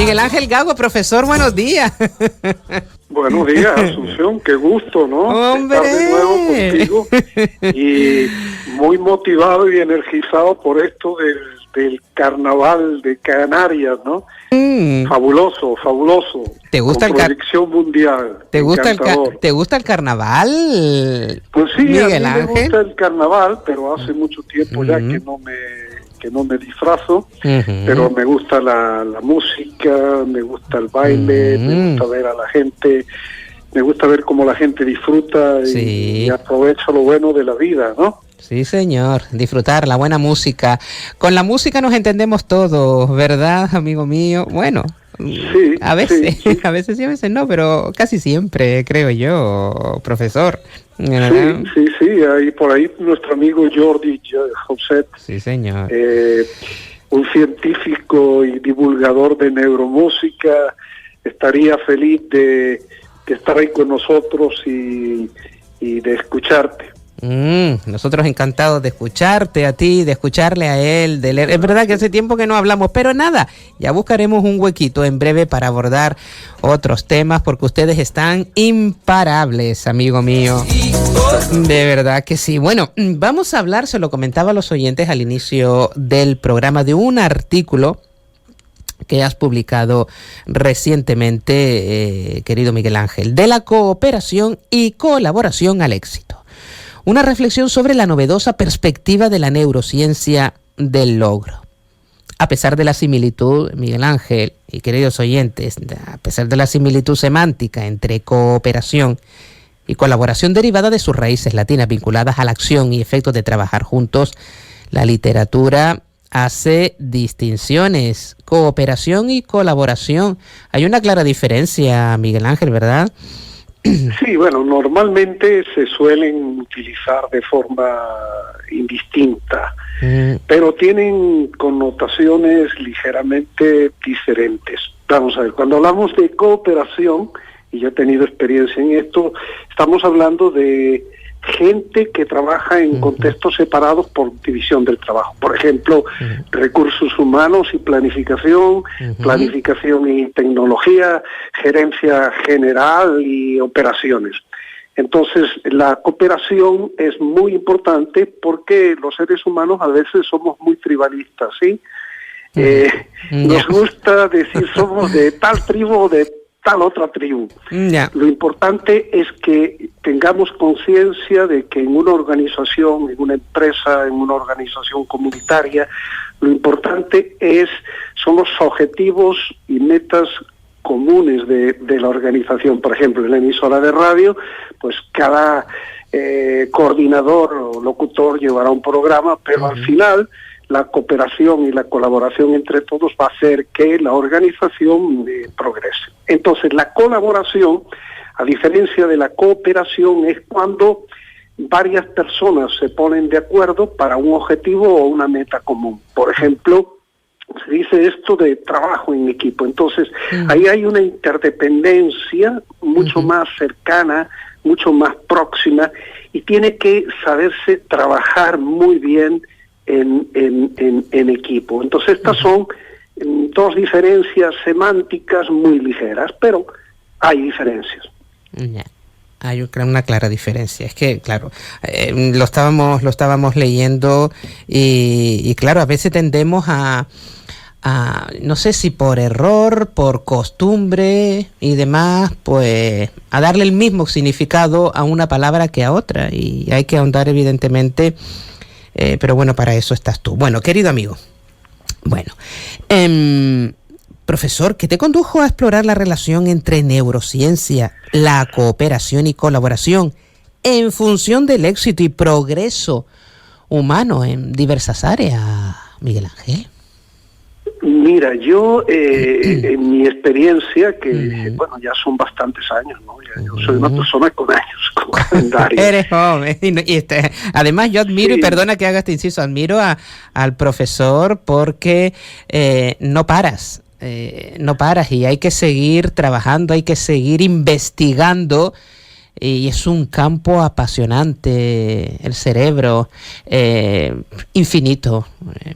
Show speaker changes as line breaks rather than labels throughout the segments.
Miguel Ángel Gago, profesor, buenos días.
Buenos días, Asunción, qué gusto, ¿no?
¡Hombre!
Estar de nuevo contigo y muy motivado y energizado por esto del carnaval de Canarias, ¿no? Fabuloso, fabuloso.
¿Te gusta
con proyección mundial?
¿Te gusta el carnaval?
Pues sí,
Miguel
a mí me
Ángel.
gusta el carnaval, pero hace mucho tiempo ya que no me disfrazo, pero me gusta la música, me gusta el baile, me gusta ver a la gente, me gusta ver cómo la gente disfruta y aprovecha lo bueno de la vida, ¿no?
Sí, señor, disfrutar la buena música. Con la música nos entendemos todos, ¿verdad, amigo mío? Bueno,
sí,
a veces,
sí.
a veces sí, a veces no, pero casi siempre, creo yo, profesor.
Sí, ahí por ahí nuestro amigo Jordi José.
Sí, señor.
Un científico y divulgador de neuromúsica, estaría feliz de estar ahí con nosotros y de escucharte.
Nosotros encantados de escucharte a ti, de escucharle a él, de leer. Es verdad que hace tiempo que no hablamos, pero nada, ya buscaremos un huequito en breve para abordar otros temas, porque ustedes están imparables, amigo mío. De verdad que sí. Bueno, vamos a hablar, se lo comentaba a los oyentes al inicio del programa, de un artículo que has publicado recientemente, querido Miguel Ángel, de la cooperación y colaboración al éxito. Una reflexión sobre la novedosa perspectiva de la neurociencia del logro. A pesar de la similitud, Miguel Ángel y queridos oyentes, a pesar de la similitud semántica entre cooperación y colaboración derivada de sus raíces latinas vinculadas a la acción y efectos de trabajar juntos, la literatura hace distinciones, cooperación y colaboración. Hay una clara diferencia, Miguel Ángel, ¿verdad?
Sí, bueno, normalmente se suelen utilizar de forma indistinta, pero tienen connotaciones ligeramente diferentes. Vamos a ver, cuando hablamos de cooperación, y yo he tenido experiencia en esto, estamos hablando de gente que trabaja en contextos separados por división del trabajo. Por ejemplo, recursos humanos y planificación, planificación y tecnología, gerencia general y operaciones. Entonces, la cooperación es muy importante porque los seres humanos a veces somos muy tribalistas, ¿sí? Nos gusta decir somos de tal tribu o de tal otra tribu. Lo importante es que tengamos conciencia de que en una organización, en una empresa, en una organización comunitaria, lo importante son los objetivos y metas comunes de la organización. Por ejemplo, en la emisora de radio, pues cada coordinador o locutor llevará un programa, pero al final la cooperación y la colaboración entre todos va a hacer que la organización progrese. Entonces, la colaboración, a diferencia de la cooperación, es cuando varias personas se ponen de acuerdo para un objetivo o una meta común. Por ejemplo, se dice esto de trabajo en equipo. Entonces, ahí hay una interdependencia mucho más cercana, mucho más próxima, y tiene que saberse trabajar muy bien en equipo. Entonces estas son dos diferencias semánticas muy ligeras, pero hay diferencias.
Hay una clara diferencia. Es que, claro, lo estábamos leyendo y claro, a veces tendemos a no sé si por error, por costumbre y demás, pues a darle el mismo significado a una palabra que a otra, y hay que ahondar evidentemente. Pero bueno, para eso estás tú. Bueno, querido amigo, profesor, ¿qué te condujo a explorar la relación entre neurociencia, la cooperación y colaboración en función del éxito y progreso humano en diversas áreas, Miguel Ángel?
Mira, yo en mi experiencia, que bueno, ya son bastantes años, ¿no? Yo soy una persona con años, con calendario.
Eres joven. Además, yo admiro, y perdona que haga este inciso, admiro al profesor porque no paras y hay que seguir trabajando, hay que seguir investigando y es un campo apasionante, el cerebro, infinito,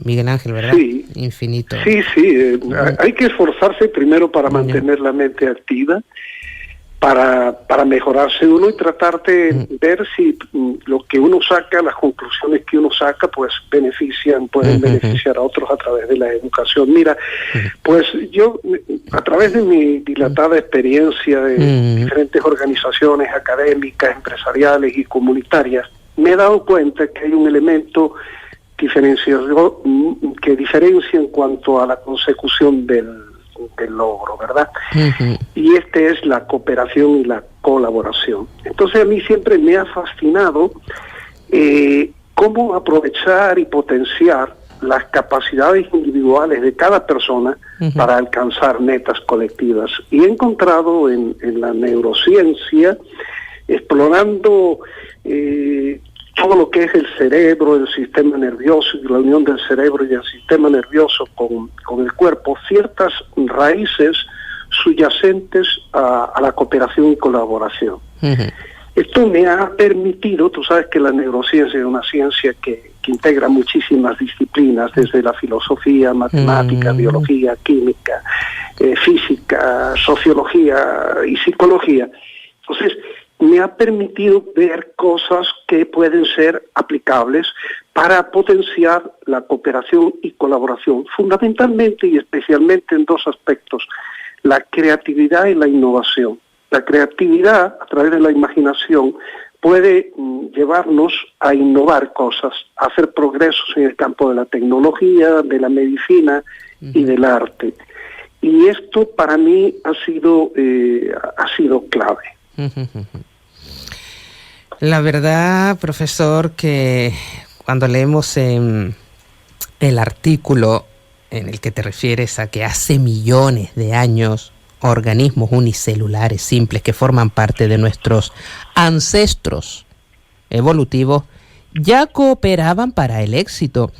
Miguel Ángel, ¿verdad?
Sí.
Infinito.
Sí, hay que esforzarse primero para mantener la mente activa, para mejorarse uno y tratar de ver si lo que uno saca, las conclusiones que uno saca, pues pueden beneficiar a otros a través de la educación. Mira, pues yo, a través de mi dilatada experiencia de diferentes organizaciones académicas, empresariales y comunitarias, me he dado cuenta que hay un elemento que diferencia en cuanto a la consecución del logro, ¿verdad? Y es la cooperación y la colaboración. Entonces a mí siempre me ha fascinado cómo aprovechar y potenciar las capacidades individuales de cada persona para alcanzar metas colectivas. Y he encontrado en la neurociencia, explorando todo lo que es el cerebro, el sistema nervioso y la unión del cerebro y el sistema nervioso con el cuerpo, ciertas raíces subyacentes a la cooperación y colaboración. Esto me ha permitido, tú sabes que la neurociencia es una ciencia que integra muchísimas disciplinas, desde la filosofía, matemática, biología, química, física, sociología y psicología. Entonces, me ha permitido ver cosas que pueden ser aplicables para potenciar la cooperación y colaboración, fundamentalmente y especialmente en dos aspectos: la creatividad y la innovación. La creatividad, a través de la imaginación, puede llevarnos a innovar cosas, a hacer progresos en el campo de la tecnología, de la medicina y del arte. Y esto para mí ha sido clave.
La verdad, profesor, que cuando leemos el artículo en el que te refieres a que hace millones de años organismos unicelulares simples que forman parte de nuestros ancestros evolutivos ya cooperaban para el éxito.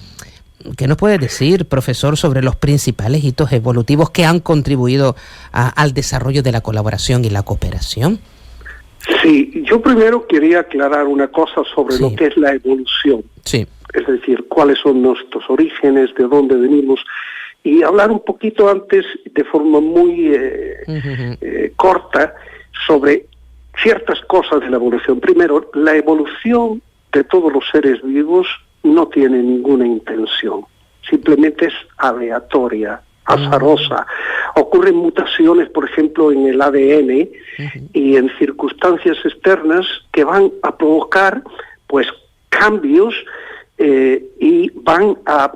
¿Qué nos puede decir, profesor, sobre los principales hitos evolutivos que han contribuido al desarrollo de la colaboración y la cooperación?
Sí, yo primero quería aclarar una cosa sobre lo que es la evolución.
Sí.
Es decir, cuáles son nuestros orígenes, de dónde venimos, y hablar un poquito antes, de forma muy corta, sobre ciertas cosas de la evolución. Primero, la evolución de todos los seres vivos no tiene ninguna intención, simplemente es aleatoria, azarosa. Ocurren mutaciones, por ejemplo, en el ADN y en circunstancias externas que van a provocar pues cambios y van a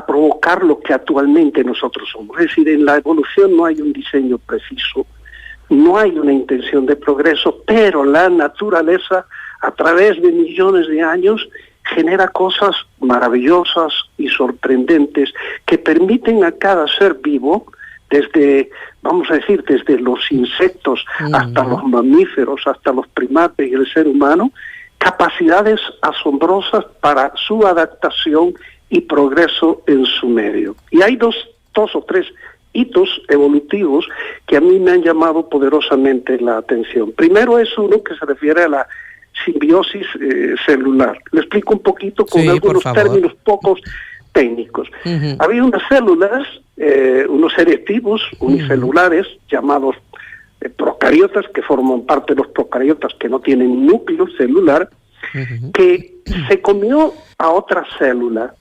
provocar lo que actualmente nosotros somos. Es decir, en la evolución no hay un diseño preciso, no hay una intención de progreso, pero la naturaleza, a través de millones de años, genera cosas maravillosas y sorprendentes que permiten a cada ser vivo, desde, vamos a decir, desde los insectos hasta los mamíferos, hasta los primates y el ser humano, capacidades asombrosas para su adaptación y progreso en su medio. Y hay dos o tres hitos evolutivos que a mí me han llamado poderosamente la atención. Primero es uno que se refiere a la simbiosis celular. Le explico un poquito con algunos términos pocos técnicos. Había unas células, unos seres vivos unicelulares llamados procariotas, que forman parte de los procariotas que no tienen núcleo celular, que se comió a otra célula,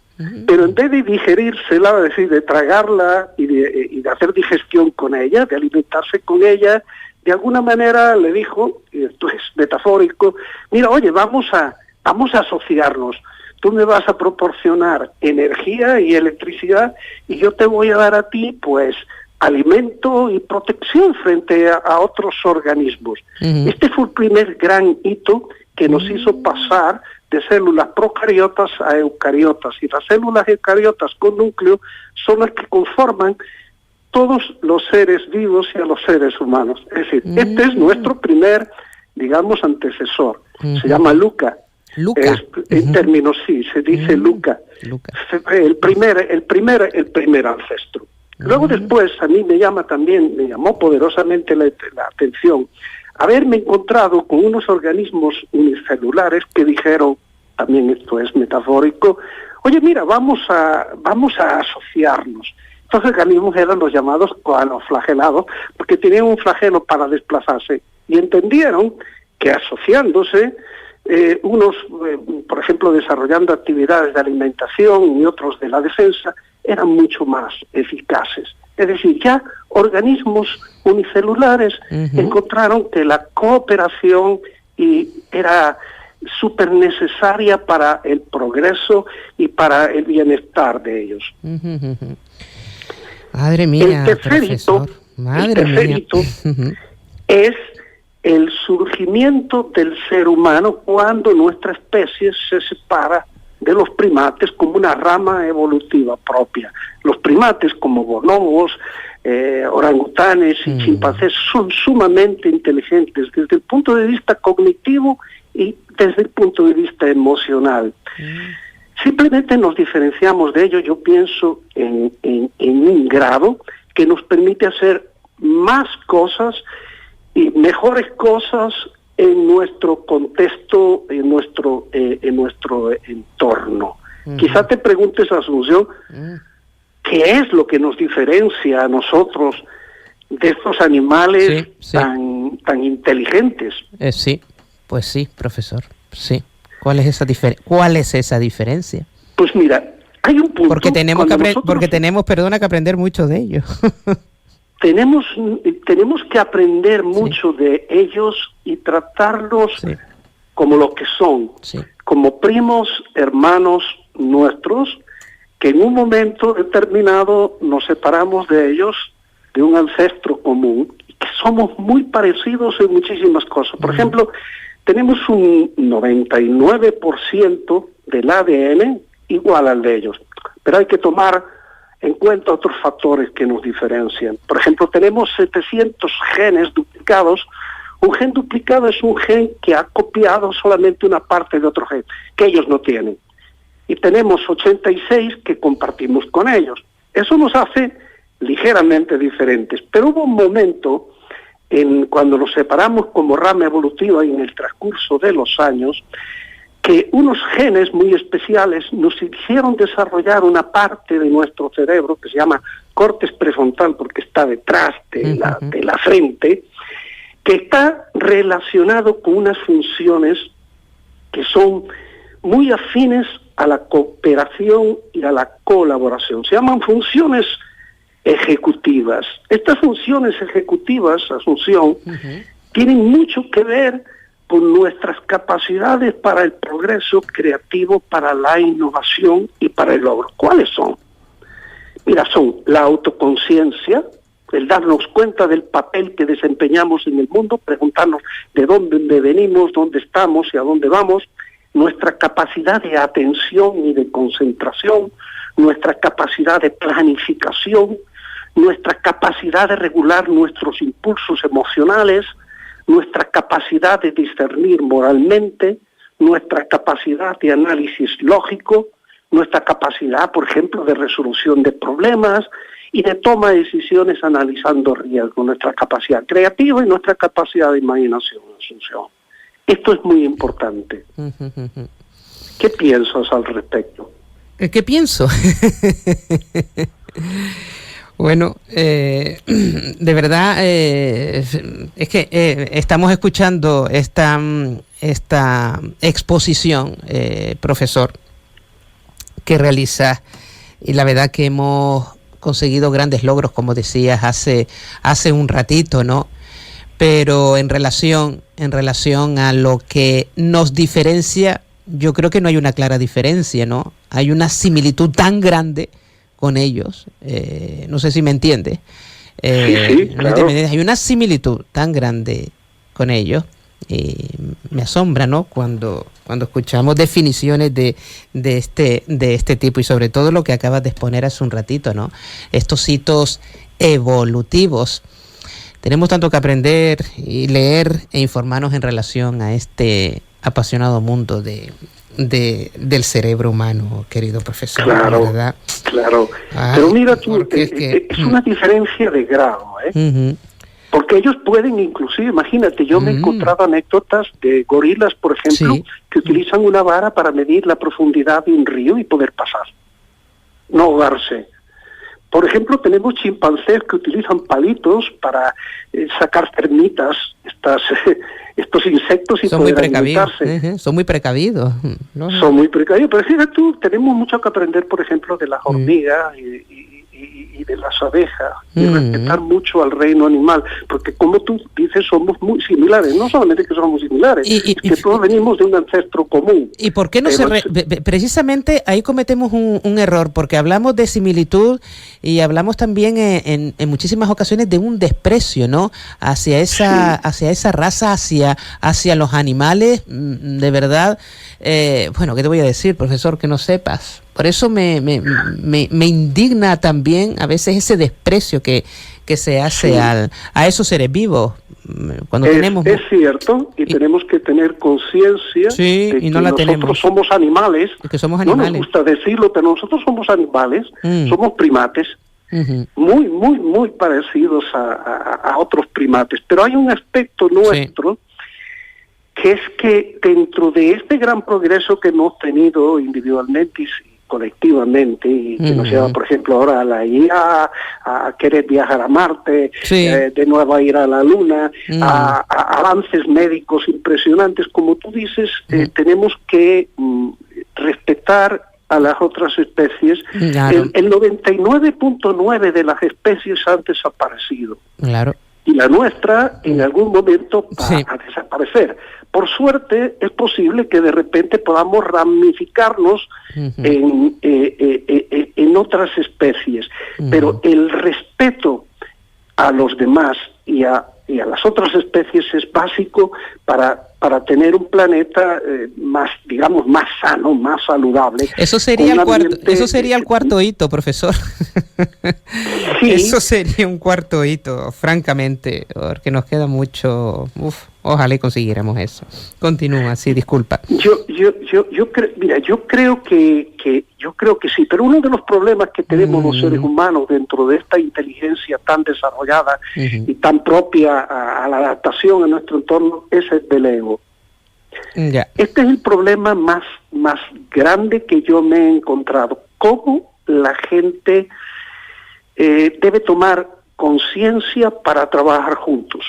pero en vez de digerírsela, es decir, de tragarla y de hacer digestión con ella, de alimentarse con ella, de alguna manera le dijo, y esto es metafórico, mira, oye, vamos a asociarnos. Tú me vas a proporcionar energía y electricidad y yo te voy a dar a ti, pues, alimento y protección frente a otros organismos. Este fue el primer gran hito que nos hizo pasar de células procariotas a eucariotas. Y las células eucariotas con núcleo son las que conforman todos los seres vivos y a los seres humanos. Es decir, este es nuestro primer, digamos, antecesor. Se llama Luca. En términos, sí, se dice Luca. El primer ancestro. Luego después a mí me llamó poderosamente la atención haberme encontrado con unos organismos unicelulares que dijeron, también esto es metafórico, oye, mira, vamos a asociarnos. Estos organismos eran los llamados coanoflagelados, porque tenían un flagelo para desplazarse, y entendieron que asociándose, unos, por ejemplo, desarrollando actividades de alimentación y otros de la defensa, eran mucho más eficaces. Es decir, ya organismos unicelulares encontraron que la cooperación era súper necesaria para el progreso y para el bienestar de ellos.
Madre mía,
el tercerito es el surgimiento del ser humano cuando nuestra especie se separa de los primates como una rama evolutiva propia. Los primates como bonobos, orangutanes y chimpancés son sumamente inteligentes desde el punto de vista cognitivo y desde el punto de vista emocional. Simplemente nos diferenciamos de ellos, yo pienso, en un grado que nos permite hacer más cosas y mejores cosas en nuestro contexto, en nuestro entorno. Quizá te preguntes, Asunción, ¿qué es lo que nos diferencia a nosotros de estos animales tan inteligentes?
Sí, pues sí, profesor, sí. ¿Cuál es esa diferencia?
Pues mira, hay un punto...
Porque tenemos que aprender mucho de ellos.
Tenemos que aprender mucho de ellos y tratarlos como lo que son, como primos, hermanos nuestros, que en un momento determinado nos separamos de ellos, de un ancestro común, y que somos muy parecidos en muchísimas cosas. Por ejemplo, tenemos un 99% del ADN igual al de ellos, pero hay que tomar en cuenta otros factores que nos diferencian. Por ejemplo, tenemos 700 genes duplicados. Un gen duplicado es un gen que ha copiado solamente una parte de otro gen, que ellos no tienen. Y tenemos 86 que compartimos con ellos. Eso nos hace ligeramente diferentes. Pero hubo un momento cuando nos separamos como rama evolutiva y en el transcurso de los años, que unos genes muy especiales nos hicieron desarrollar una parte de nuestro cerebro que se llama córtex prefrontal, porque está detrás de la frente, que está relacionado con unas funciones que son muy afines a la cooperación y a la colaboración. Se llaman funciones ejecutivas. Estas funciones ejecutivas, Asunción, tienen mucho que ver con nuestras capacidades para el progreso creativo, para la innovación y para el logro. ¿Cuáles son? Mira, son la autoconciencia, el darnos cuenta del papel que desempeñamos en el mundo, preguntarnos de dónde venimos, dónde estamos y a dónde vamos, nuestra capacidad de atención y de concentración, nuestra capacidad de planificación, nuestra capacidad de regular nuestros impulsos emocionales, nuestra capacidad de discernir moralmente, nuestra capacidad de análisis lógico, nuestra capacidad, por ejemplo, de resolución de problemas y de toma de decisiones analizando riesgos, nuestra capacidad creativa y nuestra capacidad de imaginación, Asunción. Esto es muy importante. ¿Qué piensas al respecto?
¿Qué pienso? Bueno, de verdad, es que estamos escuchando esta exposición, profesor, que realiza, y la verdad que hemos conseguido grandes logros, como decías hace un ratito, ¿no? Pero en relación a lo que nos diferencia, yo creo que no hay una clara diferencia, ¿no? Hay una similitud tan grande con ellos, no sé si me entiende.
Sí, claro.
Hay una similitud tan grande con ellos, y me asombra, ¿no? Cuando escuchamos definiciones de este tipo, y sobre todo lo que acabas de exponer hace un ratito, ¿no? Estos hitos evolutivos. Tenemos tanto que aprender y leer e informarnos en relación a este apasionado mundo del cerebro humano, querido profesor.
Claro,
¿verdad?
Claro. Pero mira tú, es una diferencia de grado, ¿eh? Porque ellos pueden, inclusive, imagínate, yo me he encontrado anécdotas de gorilas, por ejemplo, que utilizan una vara para medir la profundidad de un río y poder pasar, no ahogarse. Por ejemplo, tenemos chimpancés que utilizan palitos para sacar termitas, estos insectos y
son
poder
muy precavidos.
alimentarse.
Son muy precavidos. No.
Son muy precavidos. Pero fíjate tú, tenemos mucho que aprender, por ejemplo, de las hormigas y de las abejas, y respetar mucho al reino animal, porque como tú dices, somos muy similares, no solamente que somos similares, es que todos venimos de un ancestro común.
¿Y por qué no precisamente ahí cometemos un error? Porque hablamos de similitud y hablamos también en muchísimas ocasiones de un desprecio, ¿no? Hacia esa raza, hacia los animales, de verdad. Bueno, ¿qué te voy a decir, profesor, que no sepas? Por eso me indigna también a veces ese desprecio que se hace a esos seres vivos. Cuando
es cierto, y tenemos que tener conciencia de que nosotros somos animales.
Que somos animales.
No nos gusta decirlo, pero nosotros somos animales, somos primates, muy, muy, muy parecidos a otros primates. Pero hay un aspecto nuestro, que es que dentro de este gran progreso que hemos tenido individualmente y colectivamente, y que nos lleva, por ejemplo, ahora a la IA, a querer viajar a Marte, de nuevo a ir a la Luna, a avances médicos impresionantes, como tú dices, tenemos que respetar a las otras especies. Claro. El 99.9 de las especies han desaparecido.
Claro.
Y la nuestra en algún momento va a desaparecer. Por suerte es posible que de repente podamos ramificarnos en otras especies, pero el respeto a los demás y a las otras especies es básico para tener un planeta más, digamos, más sano, más saludable.
Eso sería el cuarto hito, profesor. Eso sería un cuarto hito, francamente, porque nos queda mucho. Ojalá y consiguiéramos eso. Continúa, sí, disculpa.
Yo creo que sí, pero uno de los problemas que tenemos los seres humanos dentro de esta inteligencia tan desarrollada y tan propia a la adaptación a nuestro entorno es el del ego. Este es el problema más grande que yo me he encontrado. Cómo la gente debe tomar conciencia para trabajar juntos.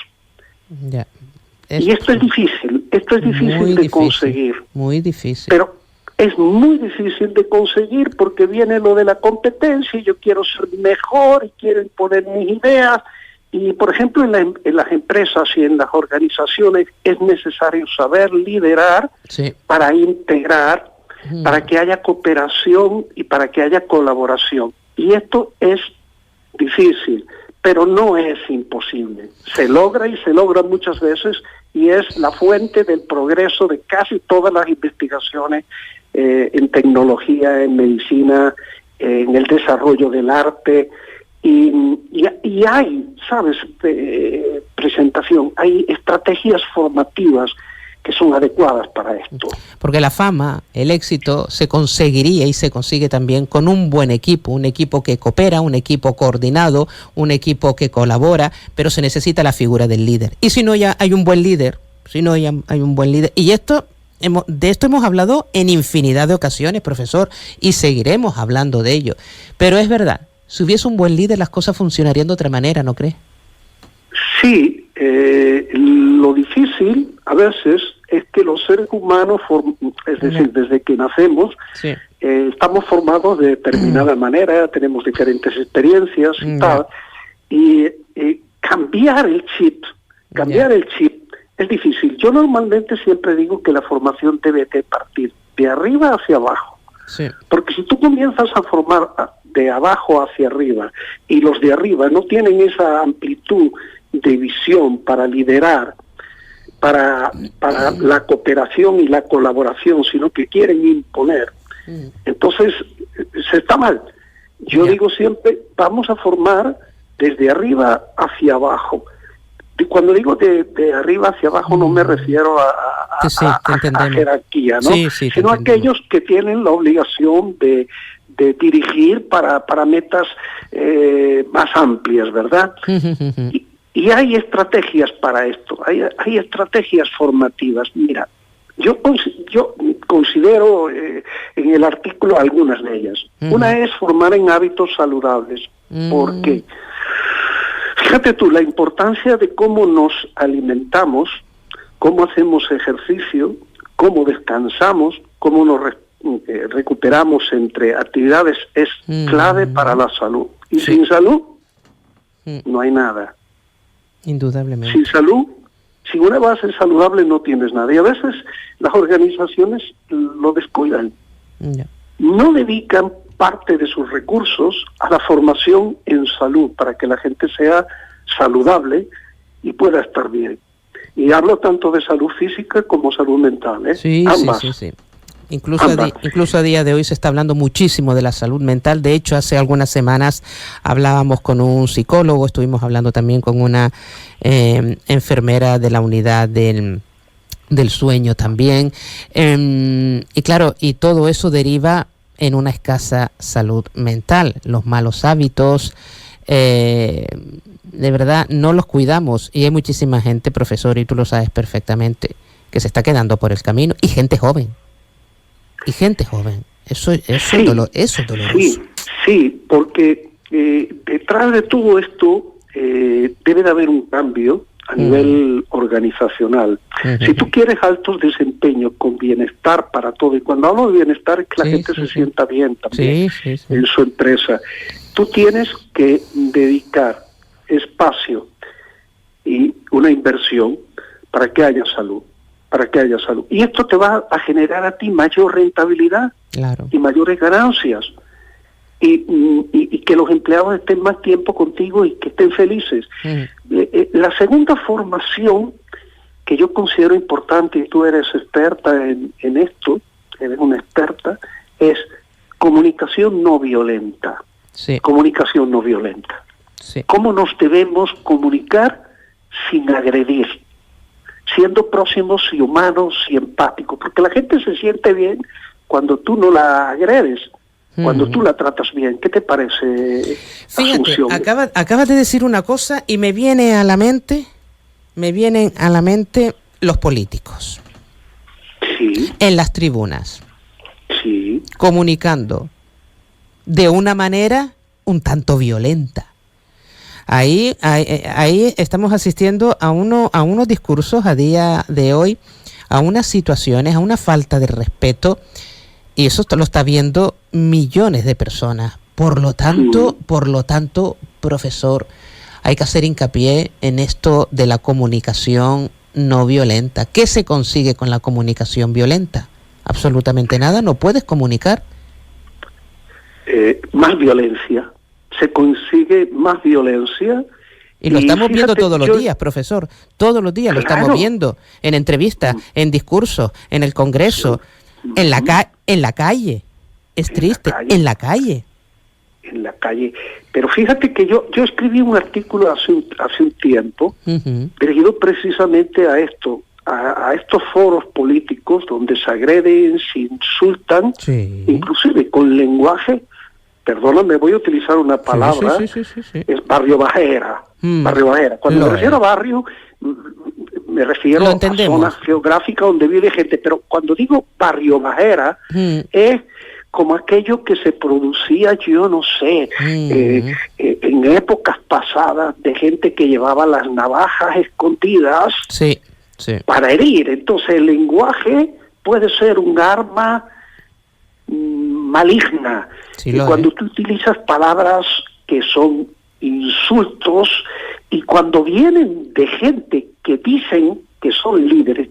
Y esto es difícil de conseguir.
Muy difícil.
Pero es muy difícil de conseguir porque viene lo de la competencia y yo quiero ser mejor y quiero imponer mis ideas. Y, por ejemplo, en las empresas y en las organizaciones es necesario saber liderar para integrar, para que haya cooperación y para que haya colaboración. Y esto es difícil, pero no es imposible. Se logra y se logra muchas veces y es la fuente del progreso de casi todas las investigaciones en tecnología, en medicina, en el desarrollo del arte. Y hay, ¿sabes?, presentación, hay estrategias formativas que son adecuadas para esto.
Porque la fama, el éxito, se conseguiría y se consigue también con un buen equipo, un equipo que coopera, un equipo coordinado, un equipo que colabora, pero se necesita la figura del líder. Y si no ya hay un buen líder, y de esto hemos hablado en infinidad de ocasiones, profesor, y seguiremos hablando de ello. Pero es verdad, si hubiese un buen líder, las cosas funcionarían de otra manera, ¿no cree?
Sí, lo difícil a veces es que los seres humanos, es decir, desde que nacemos, estamos formados de determinada manera, tenemos diferentes experiencias y tal, y cambiar el chip es difícil. Yo normalmente siempre digo que la formación debe de partir de arriba hacia abajo, porque si tú comienzas a formar de abajo hacia arriba y los de arriba no tienen esa amplitud de visión para liderar, para la cooperación y la colaboración, sino que quieren imponer, entonces se está mal. Yo digo siempre, vamos a formar desde arriba hacia abajo. Y cuando digo de arriba hacia abajo no me refiero a jerarquía, ¿no? Sino a aquellos que tienen la obligación de dirigir para metas más amplias, ¿verdad? Y hay estrategias para esto, hay estrategias formativas. Mira, yo considero en el artículo algunas de ellas. Una es formar en hábitos saludables. ¿Por qué? Fíjate tú, la importancia de cómo nos alimentamos, cómo hacemos ejercicio, cómo descansamos, cómo nos recuperamos entre actividades es clave para la salud. Y sin salud no hay nada.
Indudablemente.
Sin salud, sin una base saludable no tienes nada. Y a veces las organizaciones lo descuidan. No dedican parte de sus recursos a la formación en salud para que la gente sea saludable y pueda estar bien. Y hablo tanto de salud física como salud mental, ¿eh?
Sí, ambas. Sí. Incluso a día de hoy se está hablando muchísimo de la salud mental. De hecho, hace algunas semanas hablábamos con un psicólogo, estuvimos hablando también con una enfermera de la unidad del sueño también. Y claro, y todo eso deriva en una escasa salud mental. Los malos hábitos, de verdad, no los cuidamos. Y hay muchísima gente, profesor, y tú lo sabes perfectamente, que se está quedando por el camino. Y gente joven. Eso es doloroso.
Sí, porque detrás de todo esto debe de haber un cambio a nivel organizacional. Si tú quieres altos desempeños con bienestar para todo, y cuando hablo de bienestar es que la gente se sienta bien también en su empresa, tú tienes que dedicar espacio y una inversión para que haya salud. Y esto te va a generar a ti mayor rentabilidad y mayores ganancias. Y que los empleados estén más tiempo contigo y que estén felices. La segunda formación que yo considero importante, y tú eres experta en esto, eres una experta, es comunicación no violenta. Comunicación no violenta. ¿Cómo nos debemos comunicar sin agredir? Siendo próximos y humanos y empáticos, porque la gente se siente bien cuando tú no la agredes, cuando tú la tratas bien. ¿Qué te parece?
Fíjate, acabas de decir una cosa y me vienen a la mente los políticos.
Sí.
En las tribunas.
Sí.
Comunicando de una manera un tanto violenta. Ahí estamos asistiendo a unos discursos a día de hoy, a unas situaciones, a una falta de respeto, y eso lo está viendo millones de personas. Por lo tanto, profesor, hay que hacer hincapié en esto de la comunicación no violenta. ¿Qué se consigue con la comunicación violenta? Absolutamente nada, no puedes comunicar.
Más violencia. Se consigue más violencia.
Y lo estamos viendo todos los días, profesor. Todos los días lo estamos viendo. En entrevistas, en discursos, en el Congreso, en la calle. Es triste, en la calle.
En la calle. Pero fíjate que yo escribí un artículo hace un tiempo, dirigido precisamente a esto, a estos foros políticos donde se agreden, se insultan, inclusive con lenguaje. Perdóname, voy a utilizar una palabra, es barrio bajera. Barrio bajera. Cuando me refiero a barrio, me refiero a zonas geográficas donde vive gente, pero cuando digo barrio bajera, es como aquello que se producía, yo no sé, en épocas pasadas, de gente que llevaba las navajas escondidas para herir. Entonces el lenguaje puede ser un arma maligna. Y cuando tú utilizas palabras que son insultos, y cuando vienen de gente que dicen que son líderes,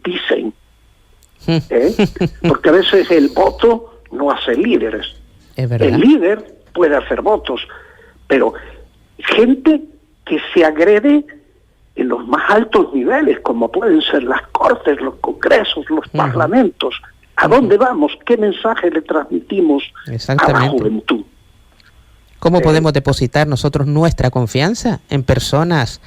porque a veces el voto no hace líderes. El líder puede hacer votos, pero gente que se agrede en los más altos niveles, como pueden ser las cortes, los congresos, los parlamentos. ¿A dónde vamos? ¿Qué mensaje le transmitimos a la juventud?
¿Cómo podemos depositar nosotros nuestra confianza en personas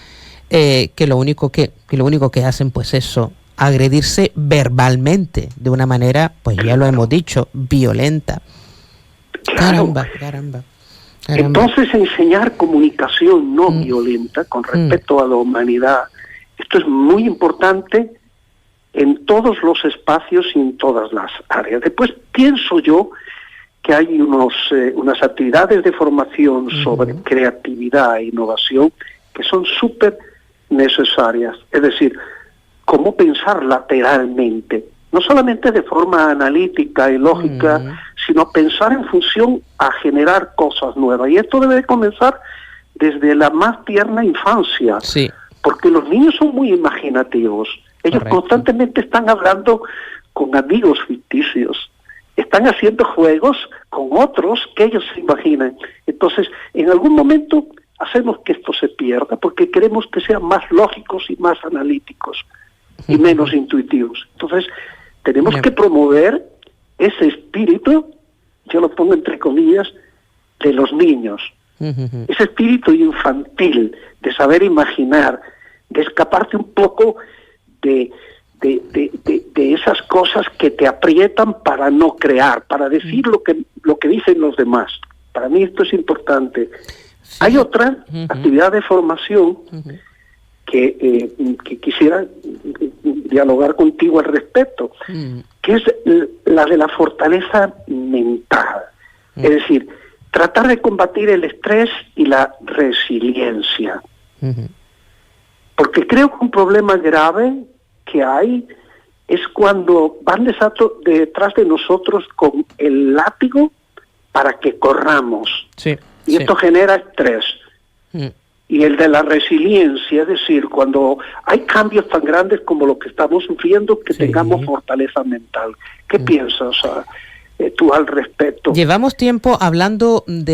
que lo único que hacen, pues eso, agredirse verbalmente de una manera, pues ya lo hemos dicho, violenta? Caramba.
Entonces, enseñar comunicación no violenta con respecto a la humanidad, esto es muy importante en todos los espacios y en todas las áreas. Después pienso yo que hay unas actividades de formación sobre creatividad e innovación que son súper necesarias. Es decir, cómo pensar lateralmente, no solamente de forma analítica y lógica, sino pensar en función a generar cosas nuevas. Y esto debe de comenzar desde la más tierna infancia, porque los niños son muy imaginativos. Ellos constantemente están hablando con amigos ficticios, están haciendo juegos con otros que ellos se imaginan. Entonces, en algún momento hacemos que esto se pierda porque queremos que sean más lógicos y más analíticos y menos intuitivos. Entonces, tenemos que promover ese espíritu, yo lo pongo entre comillas, de los niños. Ese espíritu infantil de saber imaginar, de escaparte un poco de esas cosas que te aprietan para no crear, para decir lo que dicen los demás. Para mí esto es importante. Hay otra actividad de formación que quisiera dialogar contigo al respecto, que es la de la fortaleza mental. Es decir, tratar de combatir el estrés y la resiliencia. Porque creo que un problema grave que hay es cuando van detrás de nosotros con el látigo para que corramos. Y esto genera estrés. Y el de la resiliencia, es decir, cuando hay cambios tan grandes como los que estamos sufriendo, que tengamos fortaleza mental. ¿Qué piensas tú al respecto?
Llevamos tiempo hablando de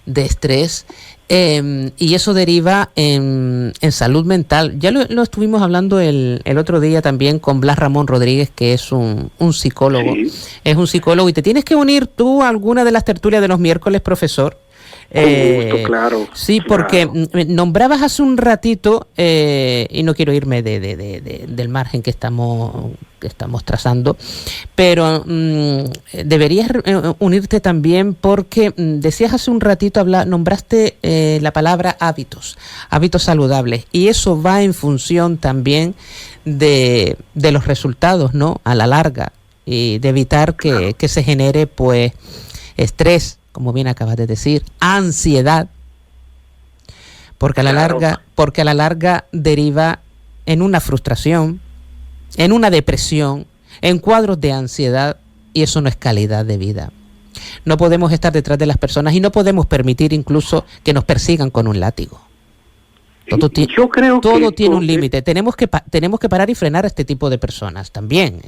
estrés, y eso deriva en salud mental. Ya lo estuvimos hablando el otro día también con Blas Ramón Rodríguez, que es un psicólogo. Es un psicólogo y te tienes que unir tú a alguna de las tertulias de los miércoles, profesor.
Claro.
Sí, porque nombrabas hace un ratito, y no quiero irme del margen que estamos trazando, pero deberías unirte también porque decías hace un ratito, nombraste la palabra hábitos saludables, y eso va en función también de los resultados, ¿no? A la larga, y de evitar que se genere pues estrés, como bien acabas de decir, ansiedad, porque a la larga deriva en una frustración, en una depresión, en cuadros de ansiedad, y eso no es calidad de vida. No podemos estar detrás de las personas y no podemos permitir incluso que nos persigan con un látigo. Todo tiene un límite. Tenemos que parar y frenar a este tipo de personas también.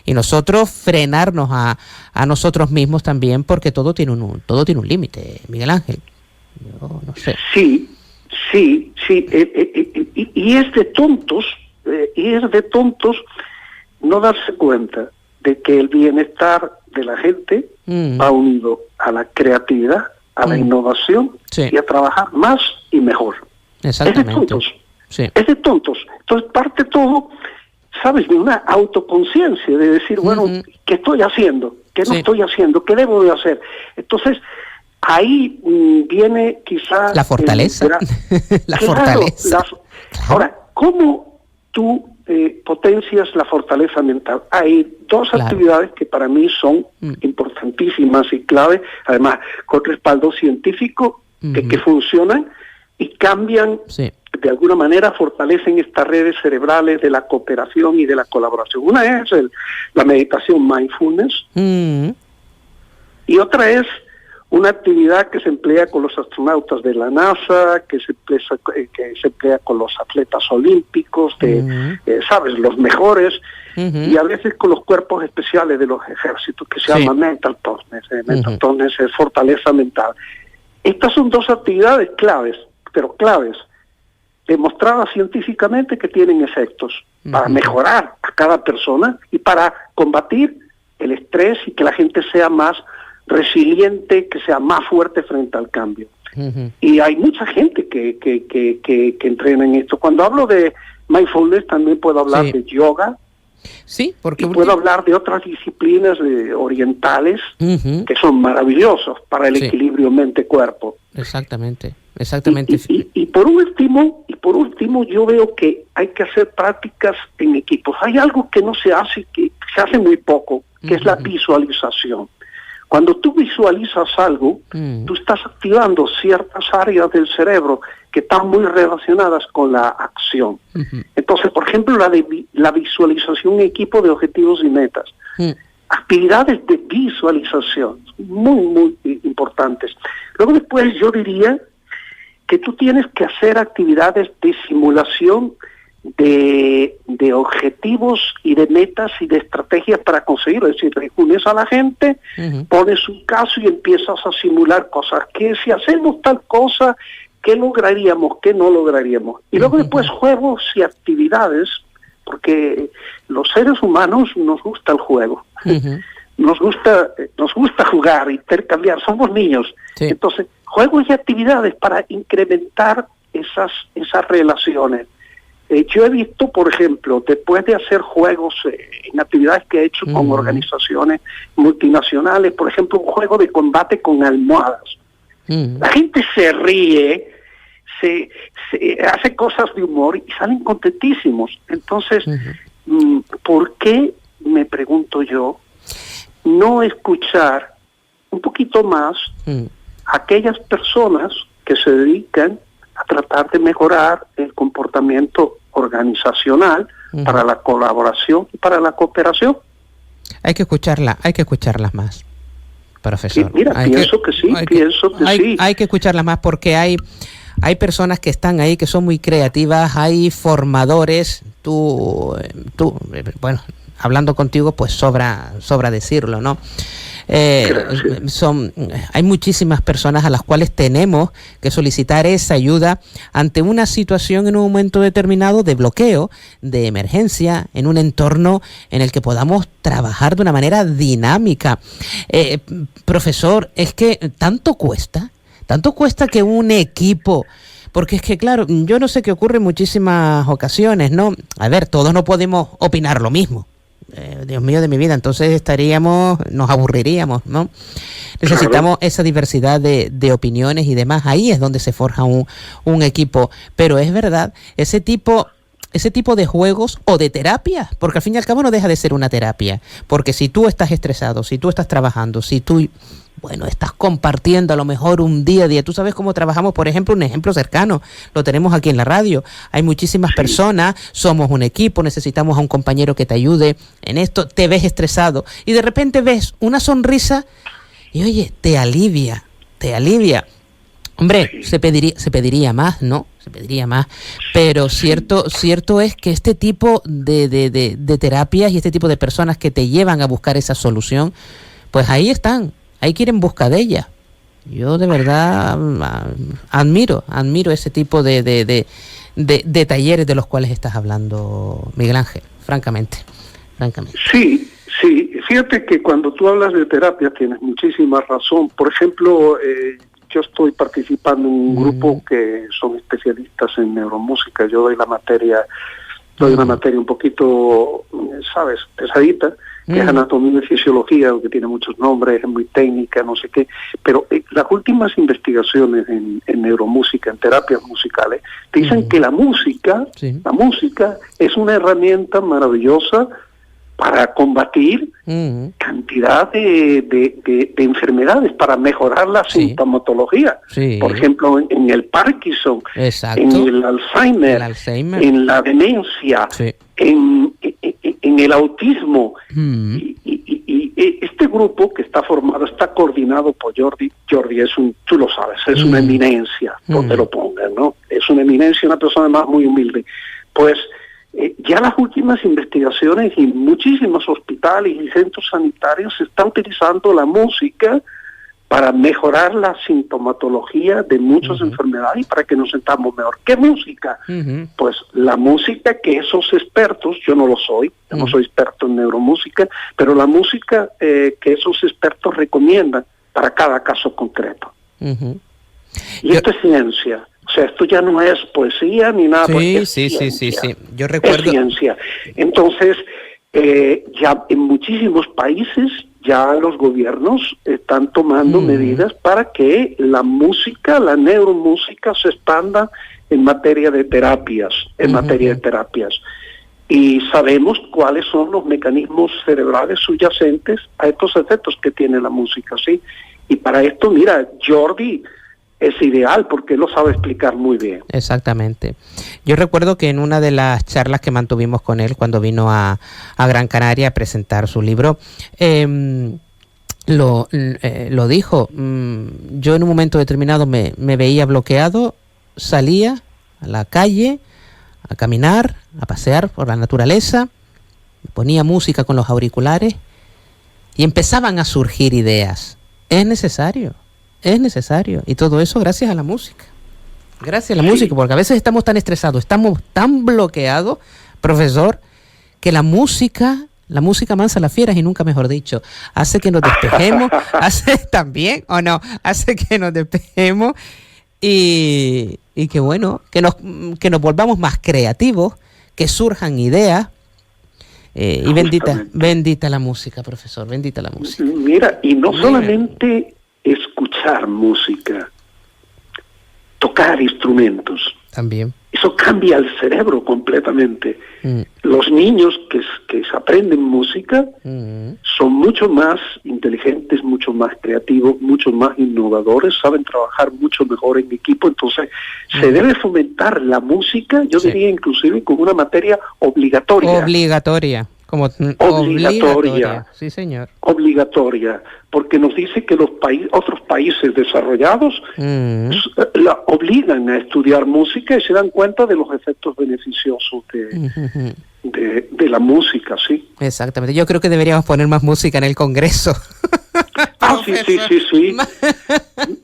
Y nosotros frenarnos a nosotros mismos también, porque todo tiene un límite, Miguel Ángel. Yo no sé.
Sí. Y es de tontos no darse cuenta de que el bienestar de la gente va unido a la creatividad, a la innovación y a trabajar más y mejor.
Exactamente.
Es de tontos. Entonces parte todo, ¿sabes?, de una autoconciencia, de decir, bueno, ¿qué estoy haciendo? ¿Qué no estoy haciendo? ¿Qué debo de hacer? Entonces, ahí viene quizás
la fortaleza. Fortaleza.
Ahora, ¿cómo tú potencias la fortaleza mental? Hay dos actividades que para mí son importantísimas y clave, además con respaldo científico, que funcionan y cambian, de alguna manera fortalecen estas redes cerebrales de la cooperación y de la colaboración. Una es la meditación mindfulness, y otra es una actividad que se emplea con los astronautas de la NASA, que se emplea con los atletas olímpicos, ¿sabes?, los mejores, y a veces con los cuerpos especiales de los ejércitos, que se llama mental toughness. Mental toughness es fortaleza mental. Estas son dos actividades claves, demostradas científicamente que tienen efectos para mejorar a cada persona y para combatir el estrés y que la gente sea más resiliente, que sea más fuerte frente al cambio. Y hay mucha gente que entrena en esto. Cuando hablo de mindfulness también puedo hablar de yoga,
Sí, porque
puedo hablar de otras disciplinas orientales que son maravillosos para el equilibrio mente-cuerpo.
Exactamente.
Y por último, yo veo que hay que hacer prácticas en equipos. Hay algo que no se hace, que se hace muy poco, que es la visualización. Cuando tú visualizas algo, tú estás activando ciertas áreas del cerebro que están muy relacionadas con la acción. Entonces, por ejemplo, la visualización en equipo de objetivos y metas. Actividades de visualización, muy, muy importantes. Luego después yo diría que tú tienes que hacer actividades de simulación de objetivos y de metas y de estrategias para conseguirlo. Es decir, reúnes a la gente, pones un caso y empiezas a simular cosas. Que si hacemos tal cosa, ¿qué lograríamos? ¿Qué no lograríamos? Y luego después juegos y actividades, porque los seres humanos nos gusta el juego. Nos gusta jugar, intercambiar, somos niños. Entonces, juegos y actividades para incrementar esas relaciones. Yo he visto, por ejemplo, después de hacer juegos en actividades que he hecho con organizaciones multinacionales, por ejemplo, un juego de combate con almohadas. La gente se ríe, se hace cosas de humor y salen contentísimos. Entonces, ¿por qué, me pregunto yo, no escuchar un poquito más a aquellas personas que se dedican a tratar de mejorar el comportamiento organizacional para la colaboración y para la cooperación?
Hay que escucharlas más, profesor.
Sí, mira, pienso que sí.
Hay que escucharlas más porque hay personas que están ahí que son muy creativas, hay formadores, tú bueno, hablando contigo pues sobra decirlo, ¿no? Hay muchísimas personas a las cuales tenemos que solicitar esa ayuda ante una situación en un momento determinado de bloqueo, de emergencia, en un entorno en el que podamos trabajar de una manera dinámica. Profesor, es que tanto cuesta que un equipo... Porque es que, claro, yo no sé qué ocurre en muchísimas ocasiones, ¿no? A ver, todos no podemos opinar lo mismo. Dios mío de mi vida, entonces nos aburriríamos, ¿no? Necesitamos esa diversidad de opiniones y demás. Ahí es donde se forja un equipo. Pero es verdad, ese tipo de juegos o de terapias, porque al fin y al cabo no deja de ser una terapia. Porque si tú estás estresado, si tú estás trabajando, si tú... Bueno, estás compartiendo a lo mejor un día a día. Tú sabes cómo trabajamos, por ejemplo, un ejemplo cercano. Lo tenemos aquí en la radio. Hay muchísimas personas, somos un equipo, necesitamos a un compañero que te ayude en esto. Te ves estresado y de repente ves una sonrisa y, oye, te alivia. Hombre, se pediría más, ¿no? Se pediría más. Pero cierto es que este tipo de terapias y este tipo de personas que te llevan a buscar esa solución, pues ahí están. Hay que ir en busca de ella. Yo de verdad admiro ese tipo de talleres de los cuales estás hablando, Miguel Ángel, francamente.
Sí, fíjate que cuando tú hablas de terapia tienes muchísima razón. Por ejemplo, yo estoy participando en un grupo que son especialistas en neuromúsica. Yo doy una materia un poquito, ¿sabes?, pesadita, que es anatomía y fisiología, que tiene muchos nombres, es muy técnica, no sé qué, pero las últimas investigaciones en neuromúsica, en terapias musicales, te dicen que la música es una herramienta maravillosa para combatir cantidad de enfermedades, para mejorar la sintomatología. Por ejemplo, en el Parkinson, en el Alzheimer, en la demencia, en el autismo. Y este grupo que está coordinado por Jordi tú lo sabes, es una eminencia, donde lo pongan, ¿no? Es una eminencia, una persona más muy humilde. Pues ya las últimas investigaciones y muchísimos hospitales y centros sanitarios están utilizando la música para mejorar la sintomatología de muchas enfermedades y para que nos sentamos mejor. ¿Qué música? Pues la música que esos expertos, yo no lo soy, yo no soy experto en neuromúsica, pero la música que esos expertos recomiendan para cada caso concreto. Y esto es ciencia. O sea, esto ya no es poesía ni nada.
Sí. Yo recuerdo.
Es ciencia. Entonces, Ya en muchísimos países ya los gobiernos están tomando medidas para que la música, la neuromúsica se expanda en materia de terapias, y sabemos cuáles son los mecanismos cerebrales subyacentes a estos efectos que tiene la música, ¿sí? Y para esto, mira, Jordi es ideal porque lo sabe explicar muy bien.
Exactamente. Yo recuerdo que en una de las charlas que mantuvimos con él cuando vino a Gran Canaria a presentar su libro, lo dijo. Yo en un momento determinado me veía bloqueado, salía a la calle a caminar, a pasear por la naturaleza, ponía música con los auriculares y empezaban a surgir ideas. Es necesario. Y todo eso gracias a la música. Gracias a la música, porque a veces estamos tan estresados, estamos tan bloqueados, profesor, que la música mansa las fieras, y nunca mejor dicho, hace que nos despejemos, hace también, ¿o no? Hace que nos despejemos y que bueno, que nos volvamos más creativos, que surjan ideas. Y bendita la música, profesor, bendita la música.
Mira, y no solamente escuchar música, tocar instrumentos.
También.
Eso cambia el cerebro completamente. Los niños que aprenden música son mucho más inteligentes, mucho más creativos, mucho más innovadores, saben trabajar mucho mejor en equipo. Entonces, se debe fomentar la música, yo diría inclusive como una materia obligatoria. Obligatoria.
Sí, señor.
Obligatoria, porque nos dice que los otros países desarrollados la obligan a estudiar música y se dan cuenta de los efectos beneficiosos de la música, ¿sí?
Exactamente. Yo creo que deberíamos poner más música en el Congreso.
Sí.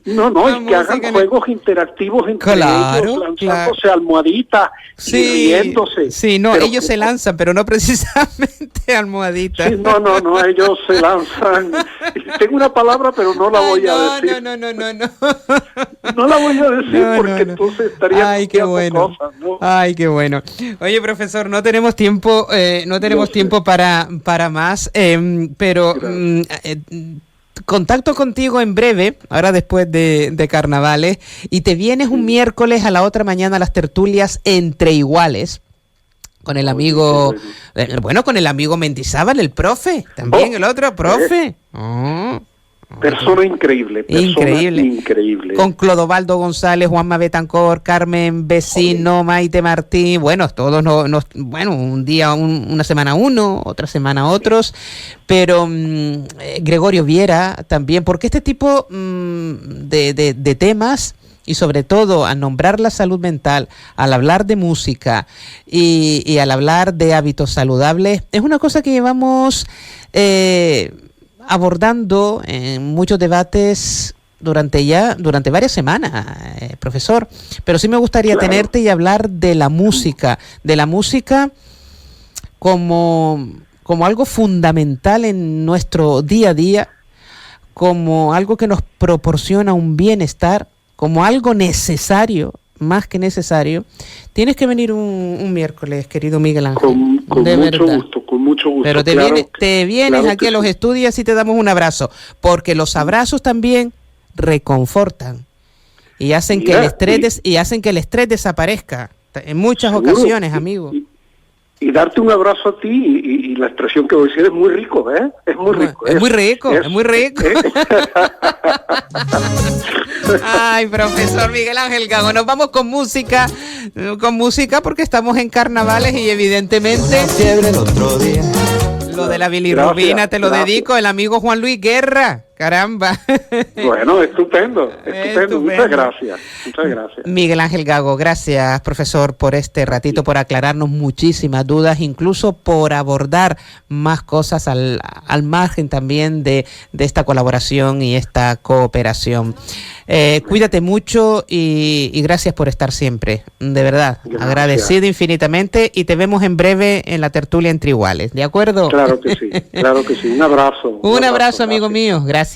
No, es que hagan juegos interactivos entre ellos, lanzándose almohaditas y riéndose.
Sí, no, ellos se lanzan, pero no precisamente almohaditas.
Sí, no, ellos se lanzan. Tengo una palabra, pero no la voy a decir.
No.
No la voy a decir porque entonces estaría...
Ay, qué bueno.
Cosas, ¿no?
Ay, qué bueno. Oye, profesor, no tenemos tiempo, tiempo para más, pero... contacto contigo en breve, ahora después de carnavales, y te vienes un miércoles a la otra mañana a las tertulias Entre Iguales, con el amigo, con el amigo Mendizábal, el profe, también el otro profe.
Persona increíble.
Con Clodovaldo González, Juanma Betancor, Carmen Vecino, Maite Martín, bueno, todos un día, una semana uno, otra semana otros, pero Gregorio Viera también, porque este tipo de temas, y sobre todo al nombrar la salud mental, al hablar de música y al hablar de hábitos saludables, es una cosa que llevamos abordando en muchos debates durante varias semanas, profesor, pero sí me gustaría tenerte y hablar de la música como algo fundamental en nuestro día a día, como algo que nos proporciona un bienestar, como algo necesario, más que necesario. Tienes que venir un miércoles, querido Miguel Ángel.
Con mucho gusto.
Pero te vienes aquí a los estudios y te damos un abrazo, porque los abrazos también reconfortan y hacen que el estrés desaparezca en muchas ocasiones, amigo.
Y darte un abrazo a ti y la expresión que voy a decir es muy rico, ¿eh? Es muy rico.
Es muy rico. Ay, profesor Miguel Ángel Gago, nos vamos con música porque estamos en carnavales y evidentemente lo de la bilirrubina te lo dedico el amigo Juan Luis Guerra. Caramba.
Bueno, estupendo. Muchas gracias.
Miguel Ángel Gago, gracias, profesor, por este ratito, por aclararnos muchísimas dudas, incluso por abordar más cosas al margen también de esta colaboración y esta cooperación. Cuídate mucho y gracias por estar siempre, de verdad, agradecido infinitamente, y te vemos en breve en la tertulia Entre Iguales, ¿de acuerdo?
Claro que sí. Un abrazo.
Un abrazo, amigo mío. Gracias.